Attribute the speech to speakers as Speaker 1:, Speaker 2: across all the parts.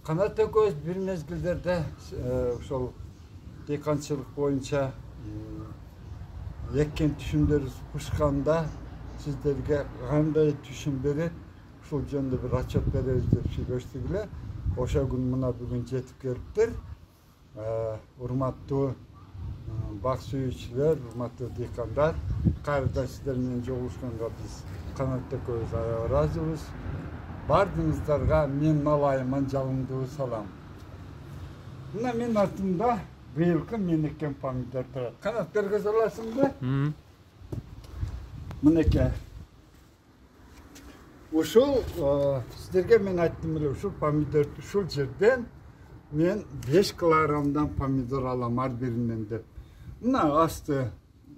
Speaker 1: Kanat ekөөбүз bir mezgilдерде ошол дыйканчылык боюнча эккен түшүмдөрүбүз пышканда сиздерге кандай түшүм берет, ушул жөнүндө бир отчет беребиз деп сүйлөштүк эле. Ошол күн мына бүгүн жетип келиптир. Урматтуу бак сүйүүчүлөр, урматтуу дыйкандар, кайрадан сиздер менен жолугушканга биз Канат экөөбүз аябай ыраазыбыз. Бардыңыздарга мен алайыман жалындуу салам. Мына менин артымда быйылкы мен эккен помидор турат. Канат бергөзө аласыңбы? Мынеке. Ушул сиздерге мен айттым эле, ушул помидорду ушул жерден мен 5 килограммдан помидор алам ар биринен деп. Мына асты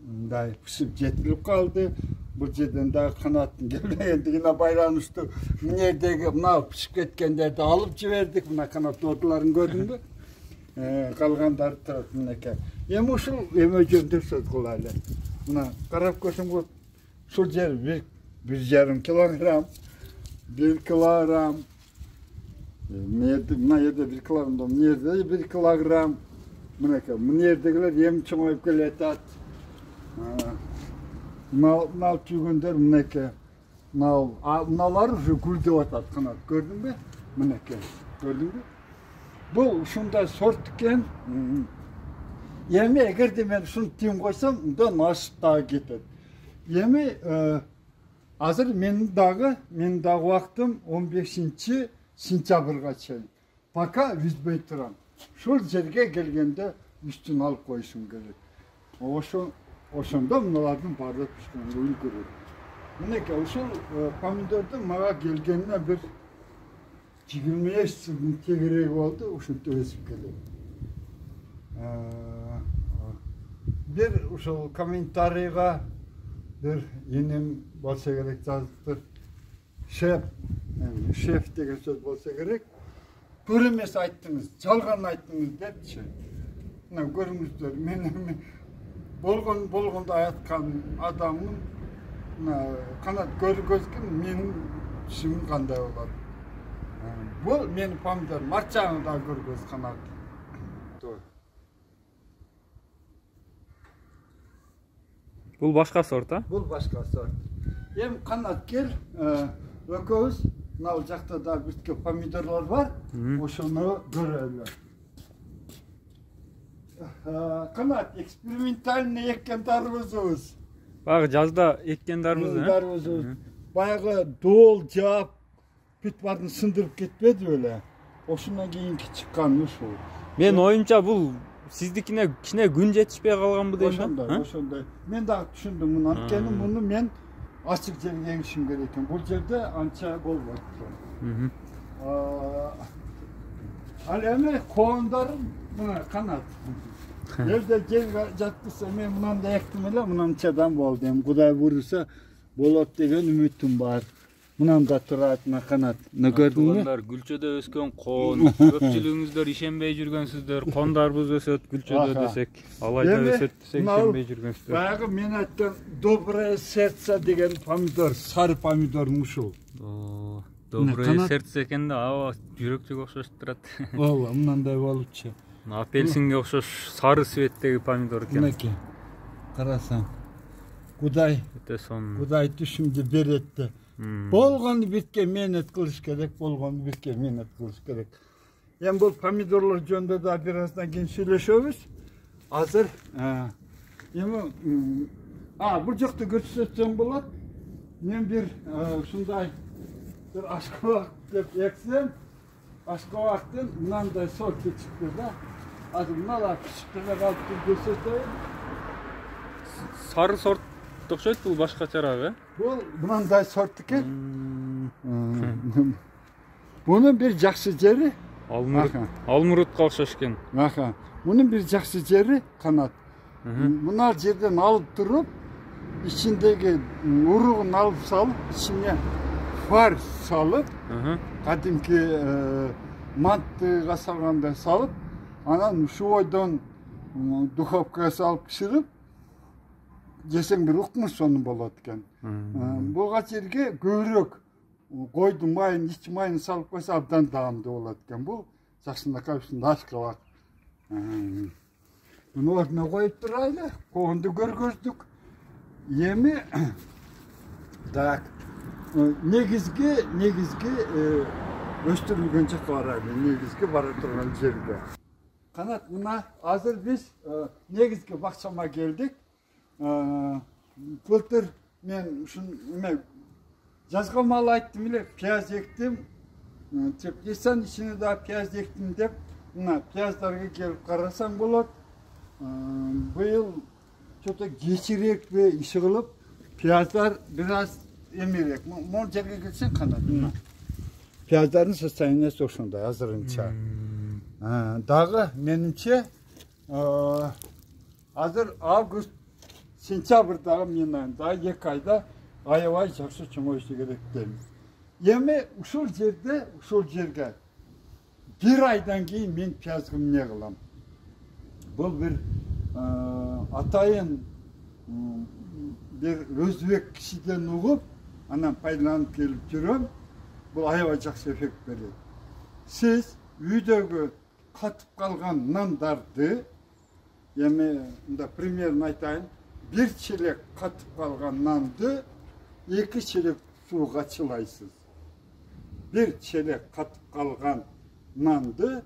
Speaker 1: мындай пышып жетилип калды. Бул жерден дагы канаттын келбегендигине байланыштуу мынердеги мына пышып кеткендерди алып жибердик. Мына канат отуларын көрдүңбү? Калгандары турат мынеке. Эми ушул эме жөнүндө сөз кылайлы. Мына карап көрсөң, ушул жер 1,5 килограмм, 1 килограмм. Мына жерде 1 килограмм, мына жерде 1 килограмм. Мынеке, мына жердегилер эми чоңоюп келатат. Мына жүргөндөр мынеке. Мыналар уже гүлдөп атат, канат көрдүңбү? Мынеке, көрдүңбү? Бул ушундай сорт экен. Эми эгерде мен ушуну тим койсом, мындан ашып дагы кетет. Эми азыр менин дагы убактым 15 сентябрга чейин. Пока үзбөй турам. Ушул жерге келгенде үстүн алып коюшум керек. Ошондо мыналардын баардыгы пишкенге үлгүрөт. Мынеке, ушул помидордун мага келгенине бир 25 жылдын тегереги болду, ушинтип өсүп келет. Бир ушул комментарийга бир иним болсо керек жазыптыр. Шеф деген сөз болсо керек. Туура эмес айттыңыз, жалган айттыңыз депчи. Мына көрүңүздөр, мен болгондо айткан адаммын. Мына канат көргөзгөн менин түшүмүм кандай болот. Бул менин помидорум, арчаны да көргөз канат.
Speaker 2: Бул башка сорт, а?
Speaker 1: Бул башка сорт. Эми канат кел, экөөбүз мына жакта да бирке помидорлор бар. Ошону көрөлү. Канат экспериментальный эккен дарбызыбыз.
Speaker 2: Баягы жазда эккен дарбыз,
Speaker 1: Баягы доол жаап, бүт баарын сындырып кетпеди беле. Ошондон кийинки чыккан ушул.
Speaker 2: Мен оюмча бул сиздикине кичине күн жетишпей калганбы дейм да?
Speaker 1: Ошондой. Мен дагы түшүндүм муну. Анткени муну мен ачык жерге эгишим керек экен. Бул жерде анча болбойт. Ал эми коондарым мына канат. Жерде жер жаткызса мен мынандай эктим эле, мынанчадан болду. Эми Кудай буйруса болот деген үмүтүм бар. Мынанда турат мына канат. Мына көрдүңбү?
Speaker 2: Кондар гүлчөдө өскөн кон. Көпчүлүгүңүздөр ишенбей жүргөнсүздөр. Кондарбыз өсөт гүлчөдө десек, алайда өсөт десек ишенбей жүргөнсүздөр.
Speaker 1: Баягы мен айткан доброе сердце деген помидор, сары помидор ушул.
Speaker 2: Доброе сердце экен да, аба жүрөкчөгө окшош турат.
Speaker 1: Ооба, мынандай болупчу.
Speaker 2: Апельсинге окшош сары цветтеги помидор экен.
Speaker 1: Мынеке. Карасаң. Кудай түшүмдү берет. Болгонду битке менет кылыш керек, Эми бул помидорлор жөнүндө да бир аздан кийин сүйлөшөбүз. Азыр эми бул жакта көрсөтсөң болот. Мен бир ушундай бир ашкабак деп эксем, ашкабактын мынандай сорты чыкты да. Азыр мыналар пишип калып көрсөтөйүн.
Speaker 2: Сары сорт окшойт, бул башкачараак,
Speaker 1: Бул мындай сорт экен. Мунун бир жакшы жери
Speaker 2: алмурутка окшош экен.
Speaker 1: Мунун бир жакшы жери канат. Мына жерден алып туруп, ичиндеги уругун алып салып, ичине фар салып, кадимки мантыга салгандай салып, анан ушойдон духовкага салып пиширип, жесең бир укмуш сонун болот экен. Буга жерге көбүрөөк койдун майын, ич майын салып койсо абдан даамдуу болот экен. Бул жакшынакай ушундай ашкабак. Буну ордуна коюп турайлы. Коонду көргөздүк. Эми так негизги өстүрүлгөн жакка барайлы. Негизги бара турган жерге. Канат, мына азыр биз негизги бакчама келдик. Былтыр мен ушун жазган мал айттым эле, пияз эктим. Теплисан ичине да пияз эктим деп, мына пияздарға келіп қарасаң болот. Быйыл что-то кечирээк иши кылып, пияздар бираз эмерээк. Могу жерге келсең кандай? Пияздардын состояниясы ошондой азырынча. Дагы менимче азыр август, сентябрдагы мен айында 2 айда аябай жакшы чоңоюшу керек дейм. Эми ушул жерге 1 айдан кийин мен пиязды эмне кылам? Бул бир атайын бир өзбек кишиден угуп, анан пайдаланып келип жүрөм. Бул аябай жакшы эффект берет. Сиз үйдөгү катып калган нандарды, эми мында примерно айтайын, 1 челек катып калган нанды 2 челек сууга чылайсыз. 1 челек катып калган нанды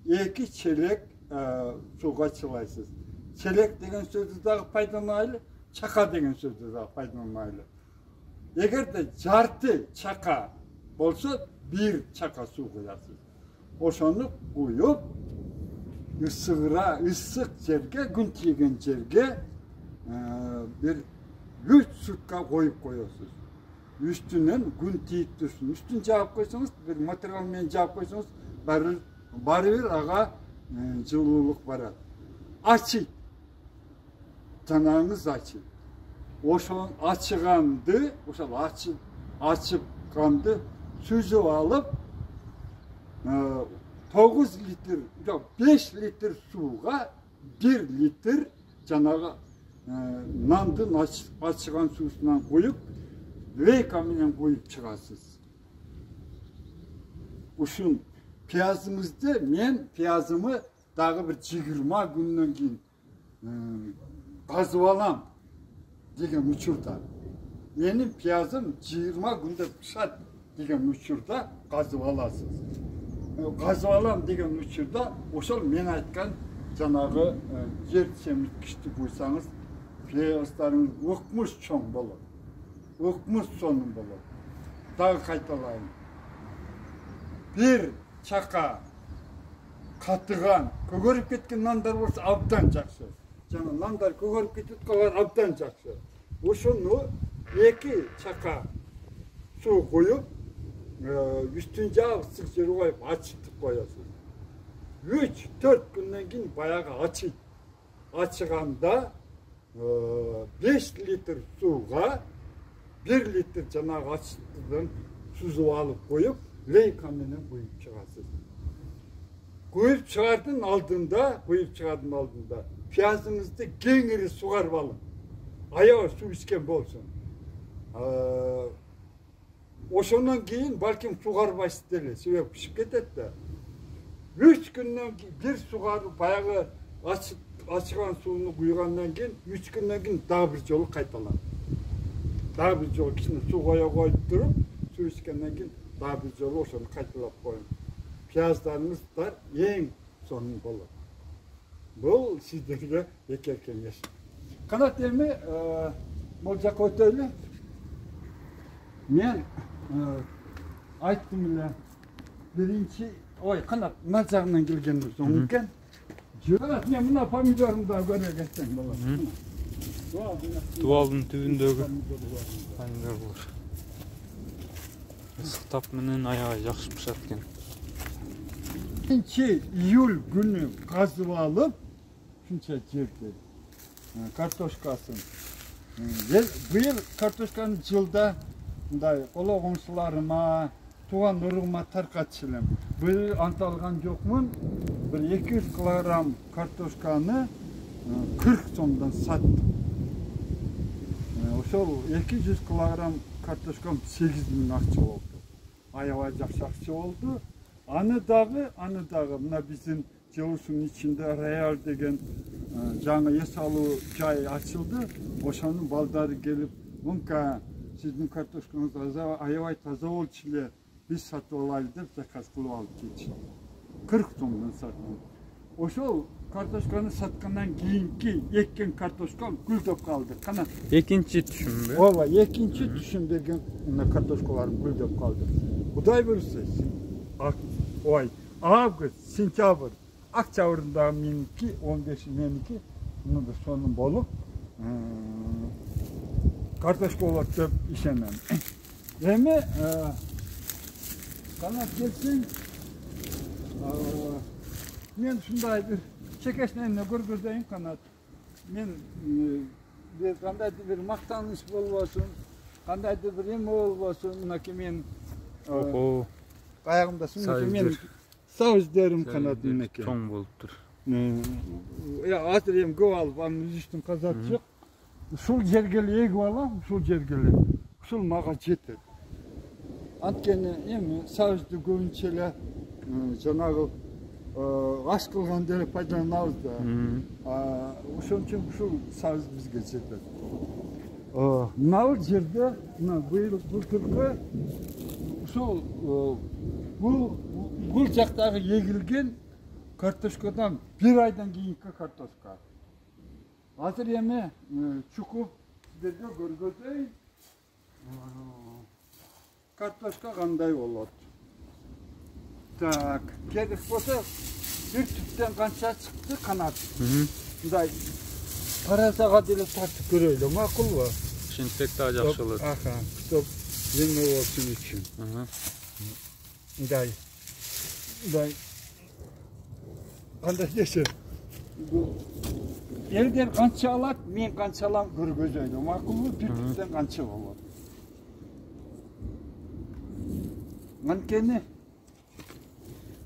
Speaker 1: 2 челек сууга чылайсыз. Челек деген сөздү дагы пайдаланайлы, чака деген сөздү дагы пайдаланайлы. Эгерде жарты чака болсо 1 чака суу куясыз. Ошону куюп, ысык жерге, күн тийген жерге бир 3 сутка коюп коесуз. Üstünden gün tiyip dursun. Üstün cevap koysanız, bir materyal menен cevap koysanız, bari bir ağa жылуулук барат. Açıyt. Canağınız açıyt. Oşon açıgandı, oşal açıpkandı, süzüp alıp 9 litre, yok 5 litre suğa 1 litre canağı nandın açıgan suusundan koyup leyka menен koyup çıgasız. Uşun piyazımızda men piyazımı dagı bir 20 günden keyin kazıp alam degen uçurda. Benim piyazım 20 günde pişat degen uçurda kazıp alasız. Kazıp alam degen uçurda oşol men aytkan janağı yer semizgичти koysanız piyazlarınız ыкмыш çoң bolot. Ыкмыш сонун болот. Дагы кайталайын. 1 чака катыган, көгөрүп кеткен нандар болсо абдан жакшы. Жана нандар көгөрүп кетип калган абдан жакшы. Ошону 2 чака суу коюп, үстүн жаап ысык жерге коюп ачытып коесуз. 3-4 күндөн кийин баягы ачыйт. Ачыганда 5 литр сууга 1 литр жанагы ачыттыдан сузуп алып коюп, лейка менен куюп чыгасыз. Куюп чыгардын алдында, пиязыңызды кеңири сугарып алың. Аябай суу ичкен болсун. Ошондон кийин балким сугарбайсыз деле, себеп пишип кетет да. 3 күндөн кийин бир сугарып баягы ачыган сууну куйгандан кийин 3 күндөн кийин дагы бир жолу кайталан. Дагы бир жолу кичине суу коюп туруп, суу ичкенден кийин дагы бир жолу ошону кайталап коюң. Piyazlarınızlar en sonun bolot. Bul sizlerge beker kengеш. Kanat emi bolcak ötöylü. Men ayttım эле birinci kanat mına jagынан келгенбиз оңукен. Kanat men mына помидорумду да көрө кетсең болот.
Speaker 2: Дуалдын түбүндөгү помидор болор. Ысыктап менен аябай жакшы пышат экен.
Speaker 1: 2 iyul günü kazıp alıp şunça жерде kartoşkaсын. Bu yıl kartoşkanı жылда мындай коло коңшуларыма, туган уруума таркатчылым. Bu yıl анталган жокмун. Bir 200 kilogram kartoşkanı 40 сомдон саттым. Ошол 200 kilogram kartoşkam 8.000 акча болду. Аябай жакшы акча болду. Anı dağı, mına bizim Cevusun içinde Real degen жаңа ес алу жайы açıldı. Oşanın baldarı gelip, bunka sizin kartoşkanız aябай таза болчу, biz satып алайлы деп заказ кылып алып кетишти. 40 сомдон саттым. Ошол картошканы саткандан кийинки эккен картошка гүлдөп калды. Кана
Speaker 2: Экинчи түшүмбү?
Speaker 1: ооба, экинчи түшүм берген картошкаларым гүлдөп калды. Кудай буюрса, август, сентябрь, октябрда меники, 15 меники, да сонун болуп, картошка болот деп ишенем. Эми канат келсең, мен ушундай бир чекешнени көргөзөйүн канат. Мен кандайдыр бир мактаныч болбосун, кандайдыр бир эме болбосун, мынакей мен каягымда мен сауздерим канат мынакей.
Speaker 2: Чоң болуптур.
Speaker 1: Азыр эми көп алып, анын үзүштүн казаты жок. Ушул жерге эле эгип алам, ушул жерге эле. Ушул мага жетет. Анткени эми сауызды көбүнчө эле жанагы аш кылганда эле пайдаланабыз да. Ошон үчүн ушул сауыз бизге жетет. Мына жерде, мына былтыркы ушул бул жактагы эгилген картошкадан бир айдан кийинки картошка. Азыр эми чукуп сиздерге көргөзөйүн. Картошка кандай болот? Так, керек болсо бир түптөн канча чыкты канат. Мындай таразага деле тартып көрөйлү, макулбу?
Speaker 2: Ошентсек да жакшы болот.
Speaker 1: Стоп, эме болсун үчүн. Мындай. Кандай десе? Элдер канча алат, мен канча алам көргөзөйлү, макулбу? Бир түптөн канча болот? Анткени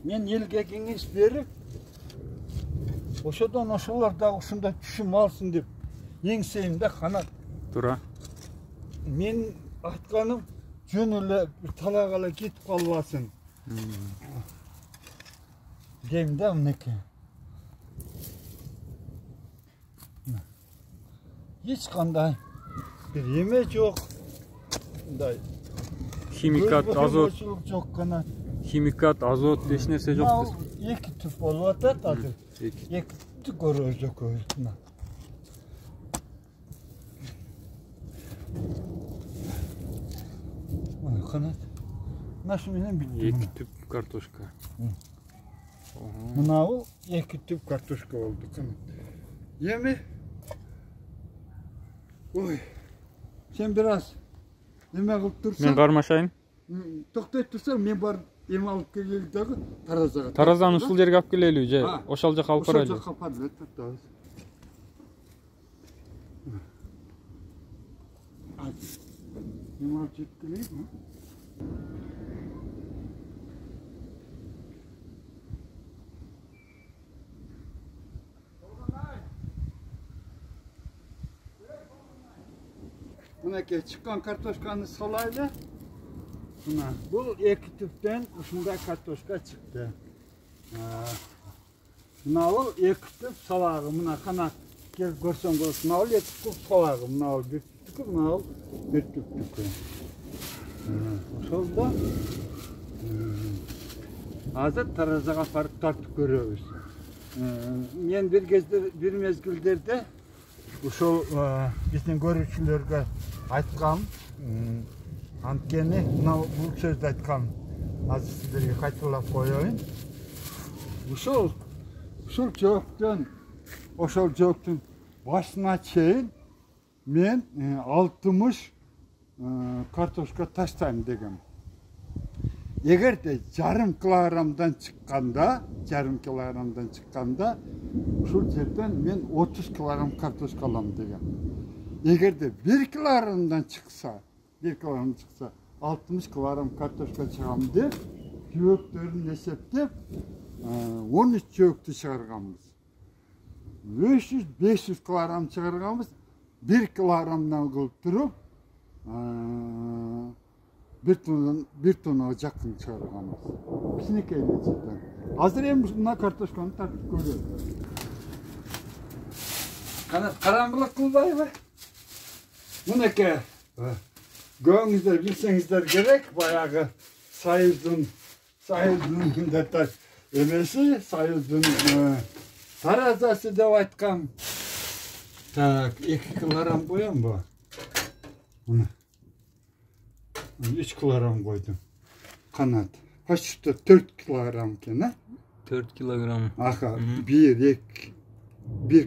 Speaker 1: мен элге кеңеш берип, ошодон ошолор дагы ушундай түшүм алсын деп эңсейм да канат.
Speaker 2: Туура.
Speaker 1: Мен айтканым жөн эле бир талаага эле кетип калбасын. Дейм да мынакей. Эч кандай бир эме жок. Мындай
Speaker 2: Химикат, азот
Speaker 1: жок канат.
Speaker 2: Химикат, азот эч нерсе жок.
Speaker 1: Эки түп болуп атат азыр. Эки түптү көрөбүз экөөбүз. Канат. Нашы менен битти.
Speaker 2: Эки түп картошка.
Speaker 1: Мынабу эки түп картошка болду канат. Эми ой, сен бир аз эме кылып турсаң.
Speaker 2: Мен кармашайын.
Speaker 1: Токтой турсаң, мен бар эме алып келели дагы таразага.
Speaker 2: Таразаны ушул жерге алып келели же? Ошол жака алып барайлы.
Speaker 1: Ошол жака алып барып атабыз. Эме алып жетип келейинби? Мынакей чыккан картошканы салайлы. Мына бул эки түптөн ушундай картошка чыкты. Мына бул эки түп сабагы, мына канат келип көрсөң болот. Мына бул эки түп сабагы, мына бул бир түптүкү, мына бул бир түптүкү. Ошол да азыр таразага барып тартып көрөбүз. Мен бир кездер, бир мезгилдерде ушул биздин көрүүчүлөргө айткам, анткени мына бул сөздү айткам. Азыр сиздерге кайталап коеюн. Ушул жооптун башына чейин мен 60 картошка таштайм дегем. Эгерде жарым килограммдан чыкканда, ушул жерден мен 30 килограмм картошка алам дегем. Эгерде 1 килограммдан чыкса, 60 килограмм картошка чыгам деп, жөөктөрүн эсептеп, 13 жөөктү чыгарганбыз. 500 килограмм чыгарганбыз, 1 килограммдан кылып туруп, bir tonnaga жақын шығарғанбыз. Кішінекей мөлшерден. Азыр эми мына картошканы тартып көрөбүз. Караңгылык кылбайбы? Мынакей көңүңүздөр билсеңиздер керек, баягы Союздун эмеси, Союздун таразасы деп айткан. Так, 2 килограмм коёмбу? Мына 3 килограмм койдум. Канат. Почти 4 килограмм экен, а?
Speaker 2: 4 килограмм.
Speaker 1: Аха, 1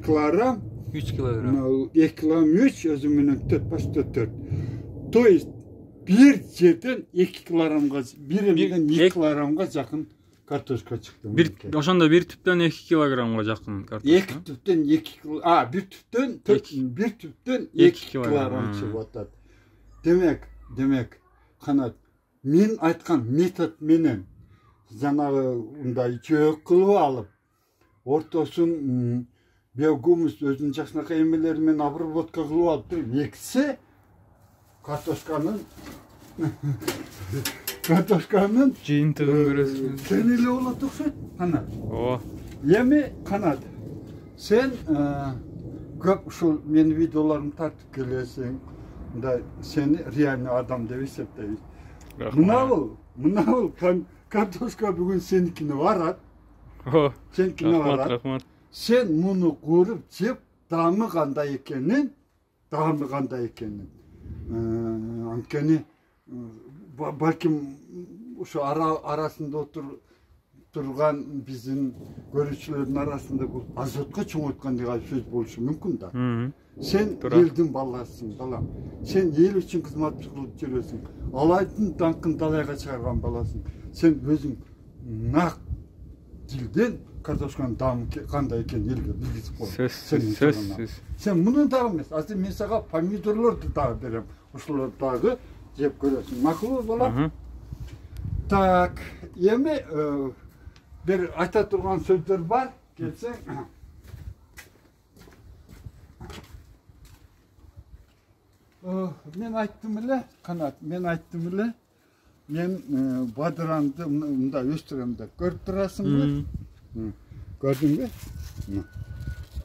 Speaker 1: килограмм,
Speaker 2: 3 килограмм.
Speaker 1: 2 килограмм 3, өзү менен 4, почти 4. То есть bir жерден 2 килограммга, биримден 2 килограммга жакын картошка чыкты.
Speaker 2: Ошондо бир түптөн 2 килограммга жакын картошка.
Speaker 1: 2 түптөн 2 килограмм, bir түптөн 2 килограмм чыгып атат. Демек, Канат, мен айткан метод менен жанагы мындай жөөк кылып алып, ортосун биогумус өзүнүн жакшынакай эмелери менен обработка кылып алып, эксе картошканын
Speaker 2: жыйынтыгын көрөсүз.
Speaker 1: Сен эле болот окшойт, Канат.
Speaker 2: Ооба.
Speaker 1: Эми Канат, сен көп ушул менин видеолорумду тартып келесиң. Да seni реальный адам деп эсептейбиз. Мына бул картошка бүгүн сеникине барат.
Speaker 2: О,
Speaker 1: сеникине барат.
Speaker 2: Рахмат.
Speaker 1: Сен муну көрүп жеп, даамы кандай экенин, анткени балким ошо арасында турган биздин көрүүчүлөрдүн арасында бул азотко чоңойткондой сөз болушу мүмкүн да. Sen елдің баласысың, балам. Sen ел үшін қызмат кылып жүрөсүң. Алайдын даңкын далайга чыгарган баласың. Sen өзүң нак дилден картошканын даамы кандай экенин элге билгизип кой.
Speaker 2: Сөзсүз.
Speaker 1: Sen муну дагы эмес. Азыр мен сага помидорлорду дагы берем. Ошолорду дагы жеп көрөсүң. Макулбу, балам? Так, эми бир айта турган сөздөр бар. Келсең. Мен айттым эле, Канат, мен бадыранды мында өстүрөм деп көрүп турасыңбы? Көрдүңбү?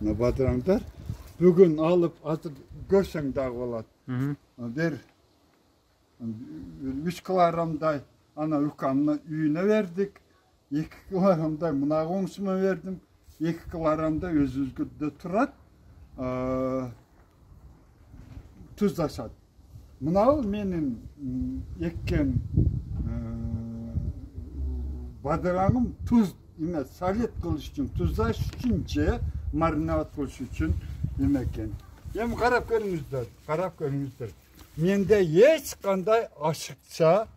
Speaker 1: Мына бадырандар бүгүн алып азыр көрсөң дагы болот. Бир 3 килограммдай ана укамны үйүнө бердик. 2 килограммдай мына коңшума бердим. 2 килограммдай өзүбүздө турат. Tuzlaşat. Mınavul menin ekкен badırağım tuz emas, salet kılış için, tuzlaş için, marinat kılış için yemekken. Hem qarap görüңүздөр. Mende hiç kanday aşıkça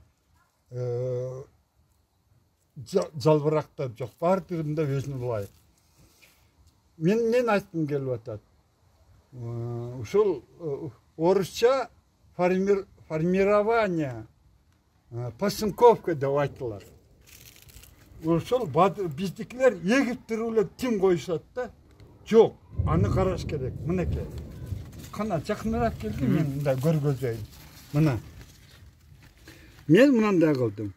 Speaker 1: жалбырактар жок. Бардыгында өзүнө ылайык. Мен айткым келип атат. Ушул орысча формирование посынковка деп айтылар. Ошол биздикилер эгип туруп эле тим коюшат да. Жок, аны караш керек. Мынакей. Кана жакыныраак келди, мен мындай көргөзөйүн. Мына. Мен мындай кылдым.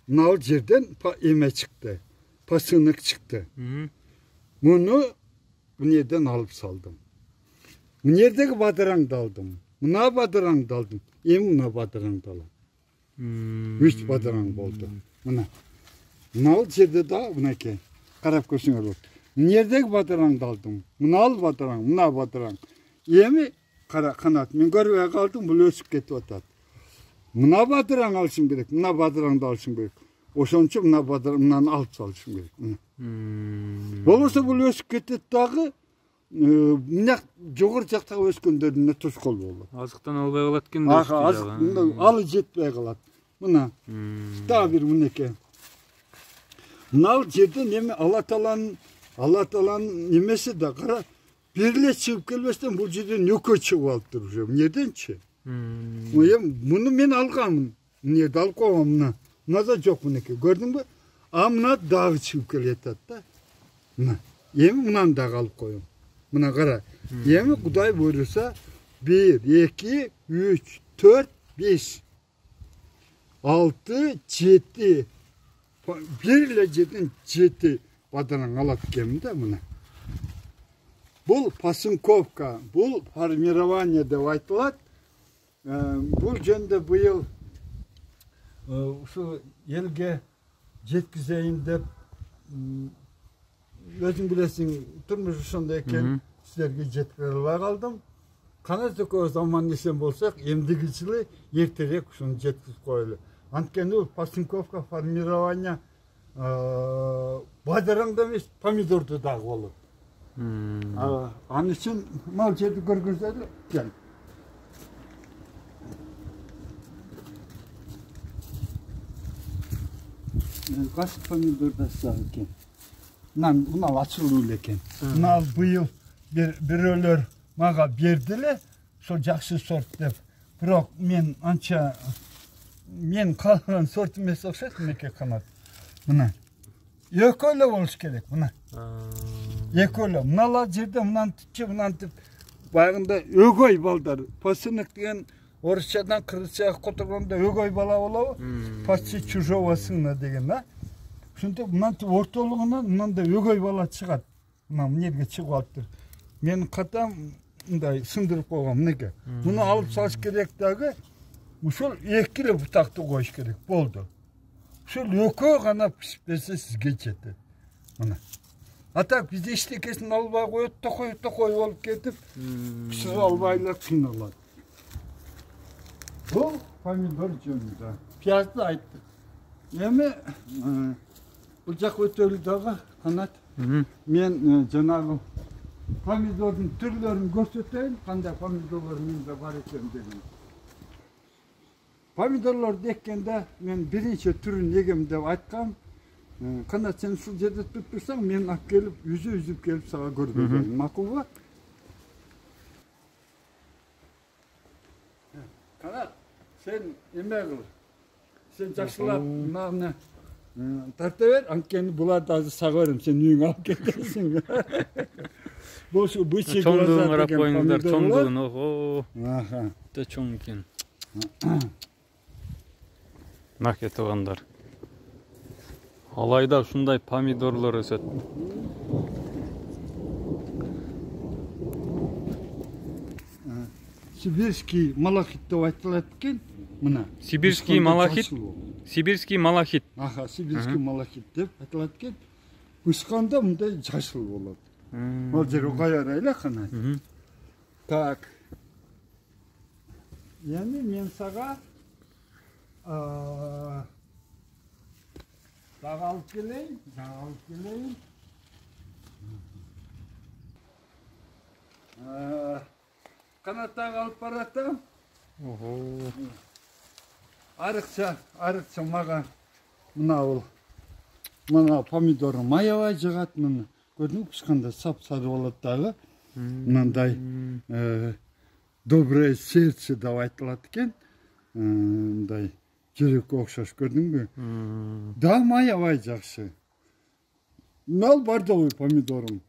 Speaker 1: Мына жерден эме чыкты. Посынык чыкты. Муну bunyerden alıp saldım. Bunerdeki badırangdı aldım. Buna badırangdı aldım. Buna badırangdı aldım. 3 badırang oldu. Buna. Buna al yerde daha buna ki. Karap köşüne oldu. Bunerdeki badırangdı aldım. Buna al badırang, buna badırang. Yemi kara kanat. Ben görüye kaldım. Bu lösüp gitti otat. Buna badırang alışım gerek. Buna badırang da alışım gerek. Oşonçu buna badırang, bundan alıp salışım gerek. Olursa bu lösüp gitti dağı. Мына жогору жактагы өскөндөрүнө тоскоол болот.
Speaker 2: Азыктан албай калат экен.
Speaker 1: Азык алы жетпей калат. Мына дагы бир мынеке. Мына жерден эми Алла Тааланын немеси да кара. Бир чыгып келбестен бул жерден экөө чыгып алыптыр уже. Эмнеденчи? Муну мен алганмын. Эмнеде алып койгом мына. Мына жок мынеке. Көрдүңбү? А мына дагы чыгып келатат да. Мына. Эми мынаны дагы алып коем. Buna kara. Yemi Kuday buyurursa 1, 2, 3, 4, 5. 6-7 1 ile 7 badaran alat eкен mına. Бұл Pasinkovka, бұл формирование деп айтылады. Бұл жөнде биыл ушу елге жеткізейін деп өзің білесің, тұрмыш ошондой экен, сіздерге жеткізе албай қалдым. Канат экөөбүз аман эсен болсак, эмдиги жылы эртерээк ушуну жеткизип коелу. Анткени бул Pasinkovka формирование бадыраңда эмес, помидорду дагы болот. Анын үчүн мал жерди көргүзөлү. Кел. Каш помидорда сак экен. Мына ачылуу эле экен. Мына быйыл бирөөлөр мага берди эле, ошол жакшы сорт деп. Бирок мен анча мен калган сорт эмес окшойт мынакей канат. Мына экөө эле болуш керек, мына. Экөө эле. Мыналар жерде мынаны типчи, мынаны тип баягында өгөй балдар. Посынок деген орусчадан кыргызчага которгондо өгөй бала болобу? Почти чужого сына деген, да? Ошентип мынантип ортолугунан мынандай өгөй бала чыгат. Мына эмнеге чыгып алыптыр. Менин катам мындай сындырып койгон мынеке. Муну алып салыш керек дагы. Ушул 2 эле бутакты коюш керек. Болду. Ушул экөө гана пишип берсе сизге жетет. Мына. А так бизде эчтекесин албай коет, токой болуп кетип, пишире албай эле кыйналат. Бул помидор жөнүндө. Пиязды айттык. Эми бул жак өтөлү дагы канат. Мен жанагы помидордун түрлөрүн көрсөтөйүн, кандай помидорлор менде бар экен деген. Помидорлорду эккенде мен биринчи түрүн эгем деп айткам. Канат сен ушул жерде туруп турсаң, мен алып келип, үзүп келип сага көргөзөйүн. Макулбу? Канат, сен эме кыл. Сен жакшылап мына тарта бер, анткени буларды азыр сага берем, сен үйүңө алып кетесиң. Бул ушу бычы
Speaker 2: чоңдугун карап коюңуздар, чоңдугун. Ого. Аха. Өтө чоң экен. Мынакей туугандар. Алайда ушундай помидорлор өсөт.
Speaker 1: Сибирский малахит деп айтылат экен. Мына.
Speaker 2: Сибирский малахит. Сибирский малахит.
Speaker 1: Аха, сибирский малахит деп айтылат экен. Ушканда мындай жашыл болот. Ал жер кайрайлы канат. Так. Эми мен сага дагы алып келейин. Канат дагы алып баратам.
Speaker 2: Ого.
Speaker 1: Арыкча мага мына помидор маябай жагат мына. Көрдүңбү, пышканда сап-сары болот дагы. Мындай доброе сердце деп айтылат экен. Мындай жүрөккө окшош, көрдүңбү? Да маябай жакшы. Мал бардагы помидорум.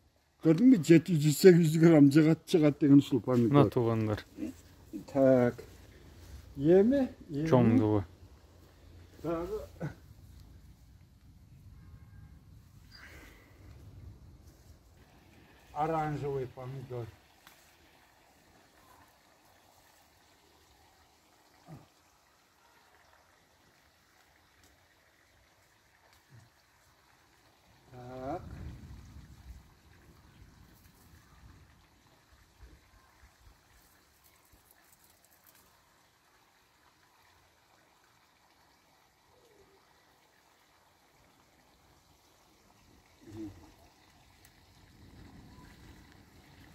Speaker 1: Көрдүңбү, 700-800 грамм чыгат деген ушул помидор.
Speaker 2: Мына туугандар.
Speaker 1: Так. Эми
Speaker 2: чоңдугу.
Speaker 1: Дагы оранжевый помидор. Так.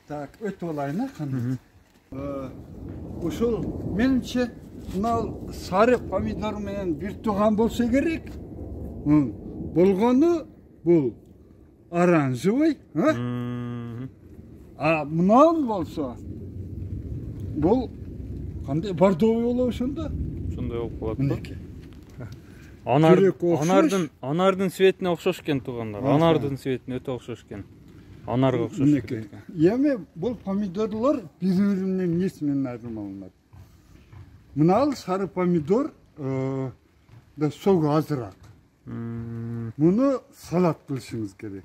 Speaker 1: Так, өтіп алайын, қандай. Ушул меніңше, мынау сары помидор менен бир туған болса керек. Болгону бул оранжевый, а мынау болса бул кандай бордовый болобу ошондо?
Speaker 2: Ошондой болуп калат. Мынеки. Анардын цветине окшош экен туугандар. Анардын цветине өтө окшош экен. Анарга окшош экен.
Speaker 1: Эми бул помидорлор бири-биринин несинен айырмаланат. Мына сары помидор da soğuk azırak. Bunu salat kılışınız gerek.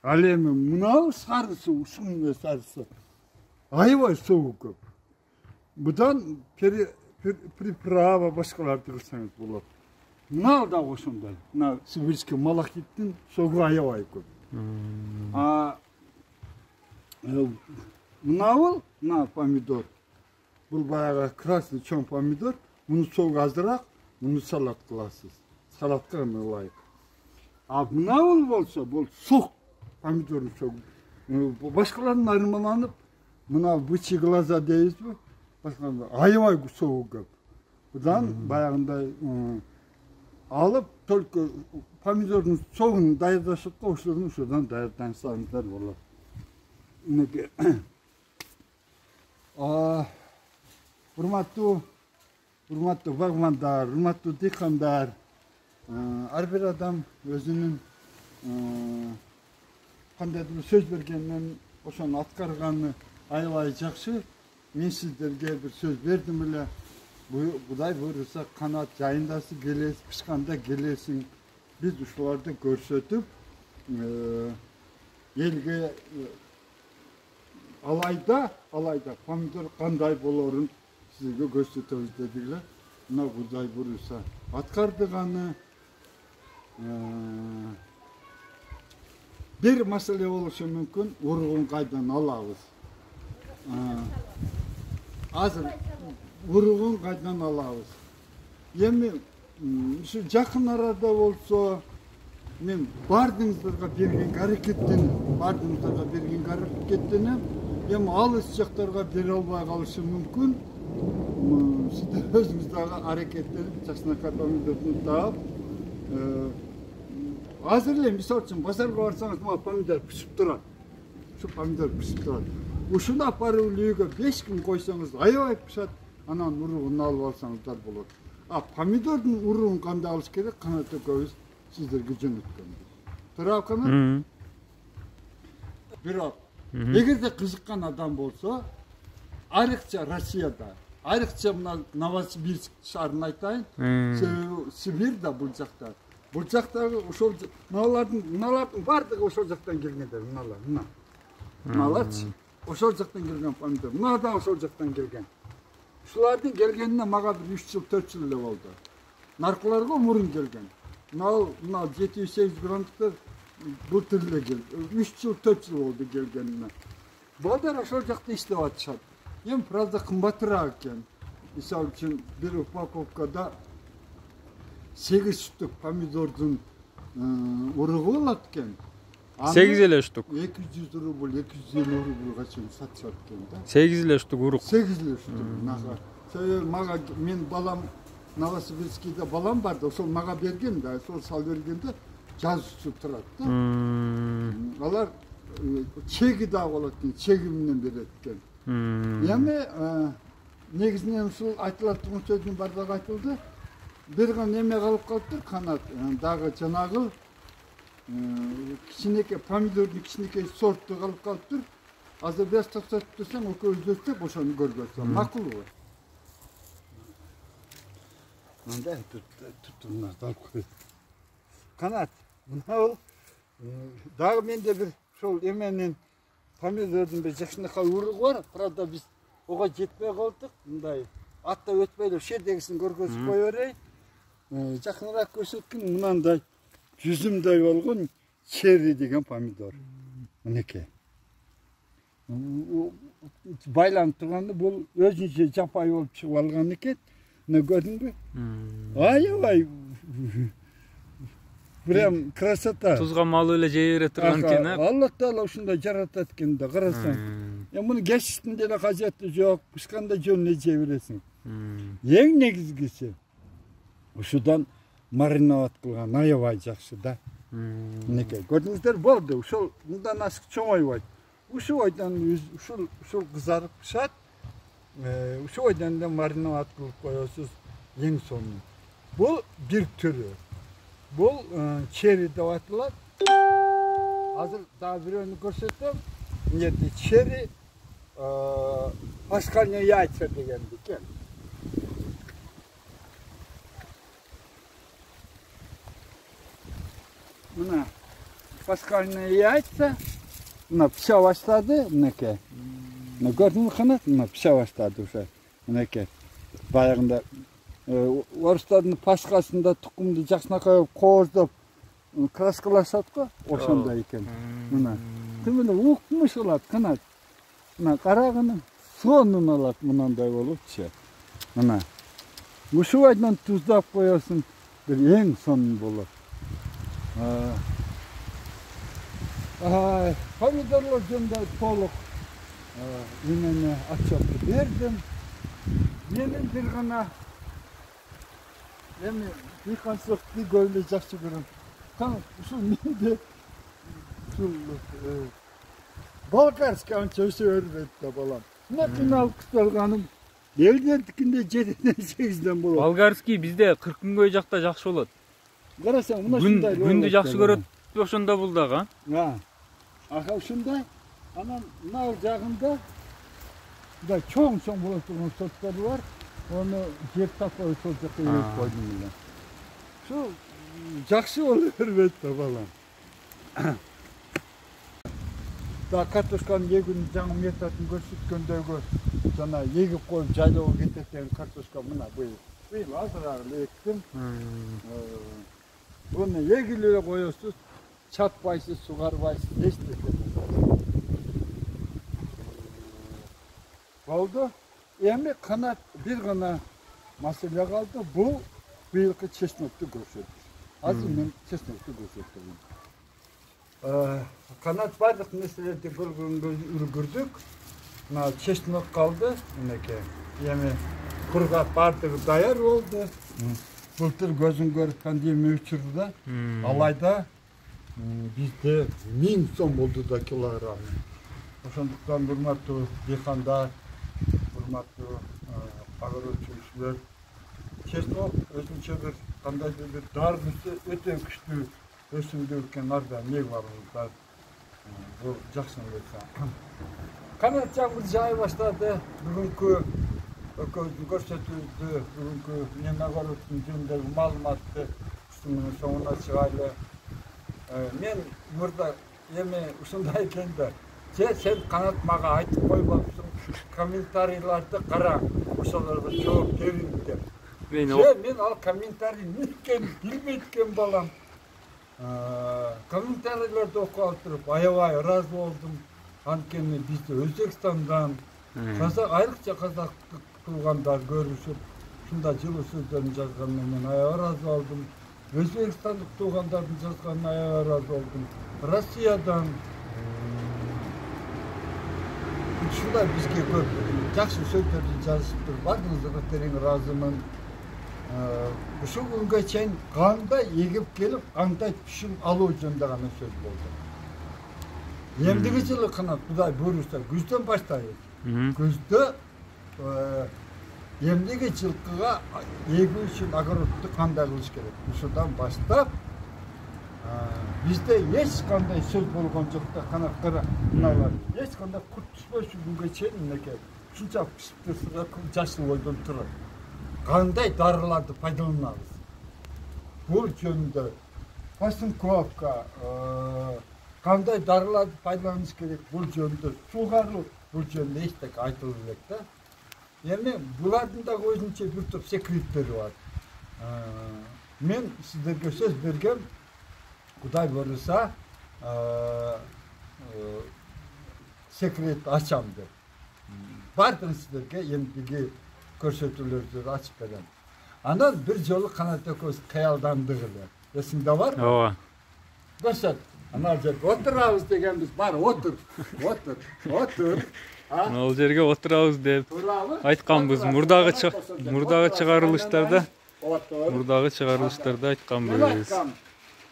Speaker 1: Alemi mınav sarısı, usun ve sarısı. Ayvay soğuk köp. Budan priprava başkalar kılsanız bulur. Mınav da oşunday. Sibirski malak gittin, soğuk ayvay köp. Mınavıl, pomidor. Bu bayağı kraslı çoğun pomidor. Bunu soğuk azırak, bunu salat kılasız. Salat kılmaya layık. Mınavıl olsa, bol soğuk. Pomidorun çok. Başkalarının ayrımalanıp buna bıçı glaza deyiz mi? Başkalarının ayvay soğuk köp. Budan bayağında alıp только pomidorun soğuğunu dayadaşıp koşturun şuradan dayadan sanırlar olur. Neke. Hurmatlı bagmandar, hurmatlı dikandar. Her bir adam özünün qandaydır söz bergenden oşonu atkarganını aylayacakşı. Men sizlerge bir söz verdim bile. Buday buyursa kanat yayındası gelesin, pişkanda gelesin. Biz uşularda görsetip elge alayda pomidor kanday bolorun sizge görsetiriz dediler. Buna buday buyursa atkardığını bir mesele oluşu mümkün, urğun qaydan alabız. Hazır urğun qaydan alabız. Yemi şu yakın arada olsa men bardığınızlarga bergen hareketini, yemi alыс jaktarga bere alбай kalışı mümkün. Sizler özünüzdagi hareketleri çaşnaka pomidorunu taap, hazırlayın, misal için pazarga barsanız pomidor pişip turadi. Şu pomidor pişip turadi. Uşunu aparıp uyga 5 gün koysanız ayvay pişat, anan urugunu alıp alsanızlar bolot. Pomidorun urugunu kандай alış gerek, kanatı koyuz sizlerge jönötkөн. Turap kana? Biroq, egerde kızıkkan adam bolsa, ayryqça Rossiyada, ayryqça Novosibirsk şahrını aytayın, Sibir'de bu jakta. Bu jaktagı ошол мыналардын бардыгы ошол жактан келгендер, мыналар ошол жактан келген помидор. Мына да ошол жактан келген. Ушулардын келгенине мага bir 3 жыл 4 жыл эле болду. Наркыларга мурун келген. Мына 700-800 грамдыктар бул тиле келди. 3 жыл 4 жыл болду келгенине. Буlar ошол жакта иштеп атышат. Эми правда кымбатыраак экен. Мисалы үчүн bir упаковкада 8 штук помидордун уругу болот экен.
Speaker 2: 8 эле штук.
Speaker 1: 200 рубль, 250 рубльга чейин сатышат экен да.
Speaker 2: 8 эле штук урук.
Speaker 1: 8 эле штук. Мага мен балам Новосибирскийде балам бар да, ошол мага берген да, ошол сал бергенде жазышып турат да. Алар чеги да болот экен, чеги менен берет экен. Эми негизинен ушул айтылат турган сөздүн бардыгы айтылды. Bir gün emek alıp kalktır kanat, dağı canağıl, kişineke pomidorun kişineke sortu alıp kalktır. Azı biraz taksat dursan o közдөсө boşanı görgösün. Makul bu. Manda tuttunlar alıp koy. Kanat, buna ol. Dağı mende bir şol emenin pomidorun bir jakşınaka urug var. Pravda biz oga жетпей kaldık. Bunday atta ötmeyle şerdegisini görgösüp koyuyorey. Жақынырақ көрсөткөн мынандай жүзүмдөй болгон черри деген помидор. Мынеке. Байланып турганда бул өзүнчө жапай болуп чыгып алган экен. Мына көрдүңбү? Аябай. Прям красота.
Speaker 2: Тузга малы эле жей бере турган экен, а?
Speaker 1: Алла Таала ушундай жаратат экен да, карасаң. Муну кесиштин деле кажети жок, пышканда жөнүнө жей бересиң. Эң негизгиси ушудан маринад кылган аябай жакшы да. Мынеке көрдүңүздөр, болду. Ушул мындан ашык чоңойбойт. Ушул ойдан ушул кызарып пышат. Ушул ойдан да маринад кылып коесуз эң сонун. Бул бир түрү. Бул черри деп аталат. Азыр дагы бирөөнү көрсөтөм. Мынеде черри пасхальные яйца дегенди экен. Mına Paskalina iyi aytsa, mına pişe başladı, mineke. Mına gördün mü kanat? Mına pişe başladı uşa. Mineke. Bayağında orustadın paskasında tukumdu jaksına koyup kozdop kraskalaşatko, oşanda eken. Mına. Tümünü uqmuş olat kanat. Mına qaragını sonun olat mınanday bolup çe. Mına. Uşu aydan tuzlap koyasın, bir en son bolur. Pomidorlar jönde toluk inene açıp verdim. Benim bir gana bir kansık bir gölde jakşı görüm. Tamam, şu mende şu Balkarski ançösü örüp balam. Ne final kıstalganım. Elden dikinde 7'den 8'den bolot.
Speaker 2: Balgarski bizde 40 gün koy jakta jakşı bolot.
Speaker 1: Qarasаң, mына şunday.
Speaker 2: Gündü jakşı görөт ошондо булдаг, ha?
Speaker 1: Ha. Aha şunday. Anam nal jagında da çoğun buluştuğumuz sotları var. Onu yer tapıp sol jakka yeyip koydum bilen. Şu jakşı olur bette balam. Da kartoşkanın yegin жаңы методын көрсөткөндөгү жана егип коюп жайлоого кетет деген картошка мына быйыл азыраак эктим. Bunu yegilere koyuyorsunuz, çatpaysız, sugarbaysız, eşitlikle. Oldu. Emi kanat bir gana mesele kaldı. Bu yılki çeşnoktu gösterdi. Azim çeşnoktu gösterdi. Kanat vardık meselede ürgürdük. Çeşnok kaldı. Emi kurgat bardığı dayar oldu. Былтыр көзүн көрүп пандемия учурда алайда бизде 1000 сом болду да килограмм. Ошондуктан урматтуу дыйкандар, урматтуу агроөчүрүүчүлөр, чеснок өзүнчө бир кандайдыр бир дарбысы өтө күчтүү өсүмдүк экен, арда эмне бар бул жакшы эле. Канат жамгыр жаай баштады. Бүгүнкү көрсөтүлдү. Бүгүнкү Немагороддун жөнүндөгү маалыматты ушунун соңуна чыгайлы. Мен мурда эми ушундай экен да. Сен канат мага айтып койбопсуң, комментарийларды кара, ошолорго жооп берин деп. Мен ал комментарий эмне экенин билбейт экен балам. Комментарийлерди окуп алып туруп аябай ыраазы болдум. Анткени бизде Өзбекстандан айрыкча казактык туугандар көрүшүп, ушундай жылуу сөздөрүн жазганына мен аябай ыраазы болдум. Өзбекстандык туугандардын жазганына аябай ыраазы болдум. Россиядан ушундай бизге көп жакшы сөздөрдү жазышыптыр. Бардыгыңызга терең ыраазымын. Ушул күнгө чейин кандай эгип келип, кандай түшүм алуу жөнүндө гана сөз болду. Эмдиги жылы канат Кудай буйруса күздөн баштайбыз. Күздө эмдиги жылкыга эгүү үчүн огородду кандай кылыш керек? Ушудан баштап бизде эч кандай сөз болгон жок да, канат кара мыналар. Эч кандай курт түшпөчү күнгө чейин мынакей ушунча пишип турса жашыл ойдон турат. Кандай дарыларды пайдаланабыз? Бул жөнүндө Пасынковка кандай дарыларды пайдаланыш керек? Бул жөнүндө сугаруу, бул жөнүндө эчтеке айтылып элек да. Эми булардын да өзүнчө бир топ секреттери бар. Мен сиздерге сөз бергем, Кудай буйруса секрет ачам деп. Бардым сиздерге эмдиги көрсөтүүлөрдү ачып берем. Анан бир жолу канат экөөбүз кыялдандык эле. Эсиңде барбы?
Speaker 2: Ооба.
Speaker 1: Көрсөт. Ана жерге отурабыз дегенбиз. Бар, отур.
Speaker 2: Ал жерге отурабыз деп айтканбыз. Мурдагы чыгарылыштарда айтканбыз.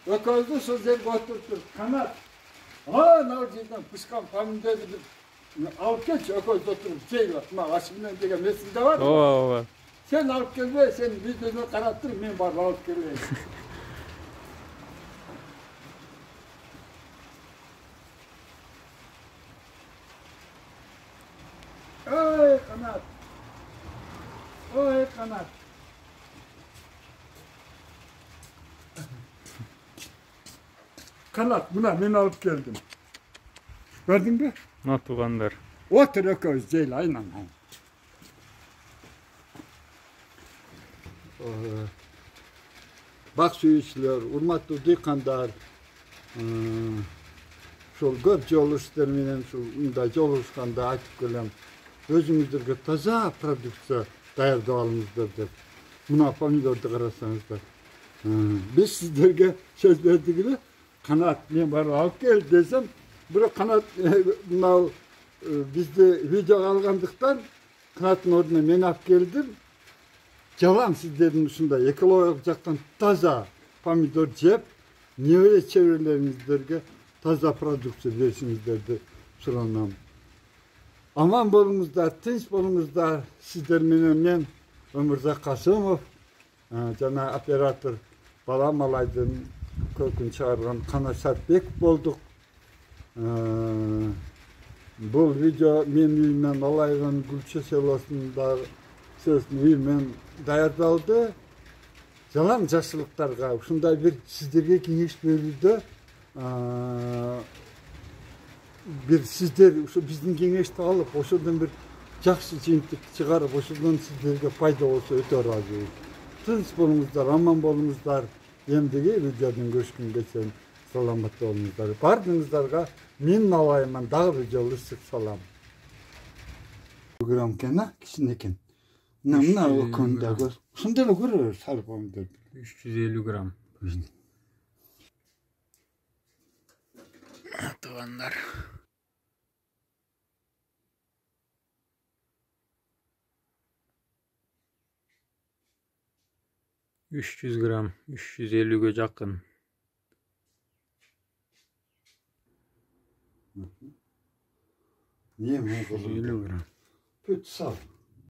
Speaker 1: Экөөбүз ошол жерге отуруп канат. Ал жерден пышкан помидорду алып келчи, экөөбүз отуруп жейлап, мына аш менен деген эсиңде бар?
Speaker 2: Ооба.
Speaker 1: Sen alıp gelme, sen videonu karattır, ben bari alıp gelmeyim. Oy kanat. Oy kanat. Kanat buna ben alıp geldim. Gördün mü?
Speaker 2: Na tugandar.
Speaker 1: Otur öküz değil aynen. Bak şu işler, urmatlı dikandar. Şol köp joluşlar menen şunda joluşkanda aytıp gelem. Özüңüzlerge taza produksiya daýardap alyňyzlar dep. Muna pomidordy garasaňyzlar. Biz sizlerge söz berdigile kanat men bar alıp gel desem, bir kanat muna bizde video algandyktan kanatın orduна men alıp geldim. Jalan sizlerin uşunda ekologik jaktan taza pomidor jep, niye çevrelerinizlerge taza produksiya bersiňizler dep suranam. Aman bolunuzlar, tinç bolunuzlar. Sizler menen men Ömürzak Kasımov, jana operator Balam Alaydın kökün çağırgan Kanat Sarpbek bolduk. Bu video men üýümden Alaygan Gülçe selosunda sözün üýümden daýardaldy. Jalan jaşlyklarga uşunday bir sizlerge keňeş berýärdi. Bir sizler bizden keňeşdi alıp, oşundan bir jakşı jintlik çıkarıp, oşundan sizlerge paýda bolsa öte razı. Tinç bolunuzlar, aman bolunuzlar. Endigi videodan görüşkün geçen salamat bolunuzlar. Bardyňyzlarga men alayman dagы bir jol ıssyk salam. Gram kena kişineken. Namna o konuda gör. Şunda gör sarpamda.
Speaker 2: 350 gram. Tugandar. ...300 gram, 350'ge jakyn.
Speaker 1: Niye mi?
Speaker 2: 350 gram.
Speaker 1: Püt sal.